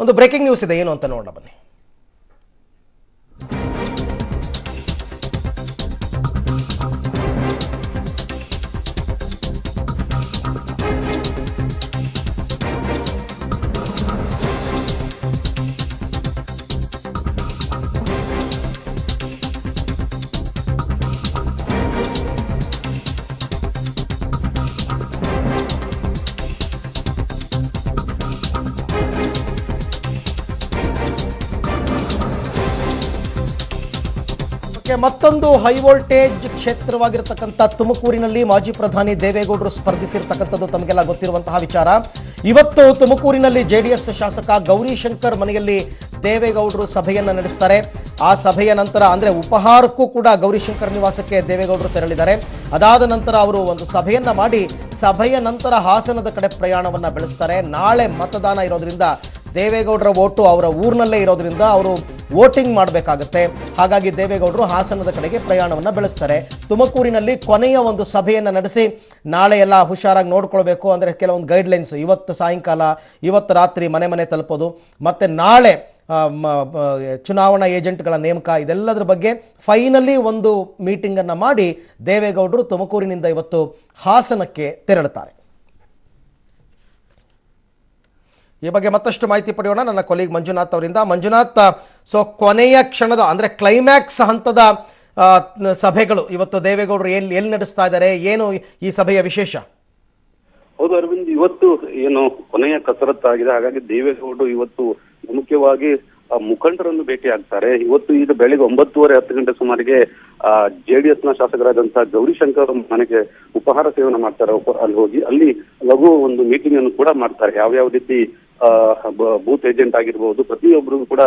ಒಂದು breaking news ಇದೆ, ಏನು ಅಂತ ನೋಡೋಣ ಬನ್ನಿ. ಮತ್ತೊಂದು ಹೈ ವೋಲ್ಟೇಜ್ ಕ್ಷೇತ್ರವಾಗಿರತಕ್ಕಂಥ ತುಮಕೂರಿನಲ್ಲಿ ಮಾಜಿ ಪ್ರಧಾನಿ ದೇವೇಗೌಡರು ಸ್ಪರ್ಧಿಸಿರ್ತಕ್ಕಂಥದ್ದು ತಮಗೆಲ್ಲ ಗೊತ್ತಿರುವಂತಹ ವಿಚಾರ. ಇವತ್ತು ತುಮಕೂರಿನಲ್ಲಿ ಜೆಡಿಎಸ್ ಶಾಸಕ ಗೌರಿಶಂಕರ್ ಮನೆಯಲ್ಲಿ ದೇವೇಗೌಡರು ಸಭೆಯನ್ನು ನಡೆಸ್ತಾರೆ. ಆ ಸಭೆಯ ನಂತರ ಅಂದರೆ ಉಪಹಾರಕ್ಕೂ ಕೂಡ ಗೌರಿಶಂಕರ್ ನಿವಾಸಕ್ಕೆ ದೇವೇಗೌಡರು ತೆರಳಿದ್ದಾರೆ. ಅದಾದ ನಂತರ ಅವರು ಒಂದು ಸಭೆಯನ್ನ ಮಾಡಿ ಸಭೆಯ ನಂತರ ಹಾಸನದ ಕಡೆ ಪ್ರಯಾಣವನ್ನು ಬೆಳೆಸ್ತಾರೆ. ನಾಳೆ ಮತದಾನ ಇರೋದ್ರಿಂದ ದೇವೇಗೌಡರ ಓಟು ಅವರ ಊರಿನಲ್ಲೇ ಇರೋದ್ರಿಂದ ಅವರು ವೋಟಿಂಗ್ ಮಾಡಬೇಕಾಗತ್ತೆ. ಹಾಗಾಗಿ ದೇವೇಗೌಡರು ಹಾಸನದ ಕಡೆಗೆ ಪ್ರಯಾಣವನ್ನು ಬೆಳೆಸ್ತಾರೆ. ತುಮಕೂರಿನಲ್ಲಿ ಕೊನೆಯ ಒಂದು ಸಭೆಯನ್ನು ನಡೆಸಿ ನಾಳೆ ಎಲ್ಲ ಹುಷಾರಾಗಿ ನೋಡ್ಕೊಳ್ಬೇಕು, ಅಂದರೆ ಕೆಲವೊಂದು ಗೈಡ್ಲೈನ್ಸ್, ಇವತ್ತು ಸಾಯಂಕಾಲ ಇವತ್ತು ರಾತ್ರಿ ಮನೆ ಮನೆ ತಲುಪೋದು, ಮತ್ತು ನಾಳೆ ಚುನಾವಣಾ ಏಜೆಂಟ್ಗಳ ನೇಮಕ, ಇದೆಲ್ಲದರ ಬಗ್ಗೆ ಫೈನಲಿ ಒಂದು ಮೀಟಿಂಗನ್ನು ಮಾಡಿ ದೇವೇಗೌಡರು ತುಮಕೂರಿನಿಂದ ಇವತ್ತು ಹಾಸನಕ್ಕೆ ತೆರಳುತ್ತಾರೆ. ಈ ಬಗ್ಗೆ ಮತ್ತಷ್ಟು ಮಾಹಿತಿ ಪಡೆಯೋಣ ನನ್ನ ಕೊಲೀಗ್ ಮಂಜುನಾಥ್ ಅವರಿಂದ. ಮಂಜುನಾಥ್, ಸೊ ಕೊನೆಯ ಕ್ಷಣದ ಅಂದರೆ ಕ್ಲೈಮ್ಯಾಕ್ಸ್ ಹಂತದ ಸಭೆಗಳು ಇವತ್ತು ದೇವೇಗೌಡರು ಎಲ್ಲಿ ನಡೆಸ್ತಾ ಇದ್ದಾರೆ, ಏನು ಈ ಸಭೆಯ ವಿಶೇಷ? ಹೌದು ಅರವಿಂದ್, ಇವತ್ತು ಏನು ಕೊನೆಯ ಕಸರತ್ತಾಗಿದೆ. ಹಾಗಾಗಿ ದೇವೇಗೌಡರು ಇವತ್ತು ಮುಖ್ಯವಾಗಿ ಮುಖಂಡರನ್ನು ಭೇಟಿ ಆಗ್ತಾರೆ. ಇವತ್ತು ಈಗ ಬೆಳಿಗ್ಗೆ 9:30-10 ಗಂಟೆ ಸುಮಾರಿಗೆ ಜೆಡಿಎಸ್ ನ ಶಾಸಕರಾದಂತಹ ಗೌರಿಶಂಕರ್ ಮನೆಗೆ ಉಪಹಾರ ಸೇವನೆ ಮಾಡ್ತಾರೆ. ಅಲ್ಲಿ ಹೋಗಿ ಅಲ್ಲಿ ಲಘು ಒಂದು ಮೀಟಿಂಗ್ ಅನ್ನು ಕೂಡ ಮಾಡ್ತಾರೆ. ಯಾವ ರೀತಿ ಬೂತ್ ಏಜೆಂಟ್ ಆಗಿರ್ಬೋದು, ಪ್ರತಿಯೊಬ್ಬರಿಗೂ ಕೂಡ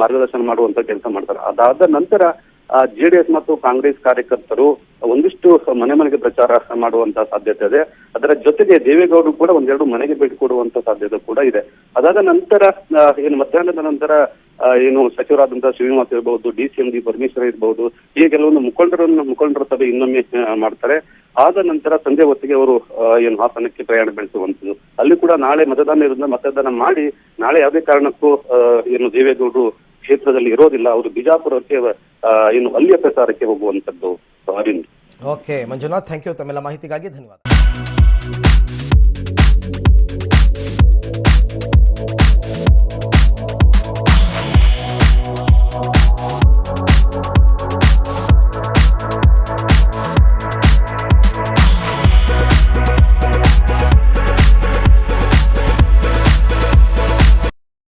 ಮಾರ್ಗದರ್ಶನ ಮಾಡುವಂತ ಕೆಲಸ ಮಾಡ್ತಾರೆ. ಅದಾದ ನಂತರ ಜೆಡಿಎಸ್ ಮತ್ತು ಕಾಂಗ್ರೆಸ್ ಕಾರ್ಯಕರ್ತರು ಒಂದಿಷ್ಟು ಮನೆ ಮನೆಗೆ ಪ್ರಚಾರ ಮಾಡುವಂತಹ ಸಾಧ್ಯತೆ ಇದೆ. ಅದರ ಜೊತೆಗೆ ದೇವೇಗೌಡರು ಕೂಡ ಒಂದೆರಡು ಮನೆಗೆ ಭೇಟಿ ಕೊಡುವಂತ ಸಾಧ್ಯತೆ ಕೂಡ ಇದೆ. ಅದಾದ ನಂತರ ಏನು ಮಧ್ಯಾಹ್ನದ ನಂತರ ಏನು ಸಚಿವರಾದಂತಹ ಶ್ರೀನಿವಾಸ್ ಇರಬಹುದು, DCMD ಪರಮೇಶ್ವರ್ ಇರಬಹುದು, ಹೀಗೆ ಕೆಲವೊಂದು ಮುಖಂಡರ ಸಭೆ ಇನ್ನೊಮ್ಮೆ ಮಾಡ್ತಾರೆ. ಆದ ನಂತರ ಸಂಜೆ ಹೊತ್ತಿಗೆ ಅವರು ಏನು ಹಾಸನಕ್ಕೆ ಪ್ರಯಾಣ ಬೆಳೆಸುವಂಥದ್ದು. ಅಲ್ಲಿ ಕೂಡ ನಾಳೆ ಮತದಾನ ಇರೋದ್ರಿಂದ ಮತದಾನ ಮಾಡಿ ನಾಳೆ ಯಾವುದೇ ಕಾರಣಕ್ಕೂ ಏನು ದೇವೇಗೌಡರು ಕ್ಷೇತ್ರದಲ್ಲಿ ಇರೋದಿಲ್ಲ, ಅವರು ಬಿಜಾಪುರಕ್ಕೆ ಏನು ಅಲ್ಲಿಯ ಪ್ರಚಾರಕ್ಕೆ ಹೋಗುವಂಥದ್ದು. Okay Manjunath, thank you. ತಮ್ಮೆಲ್ಲ ಮಾಹಿತಿಗಾಗಿ ಧನ್ಯವಾದ.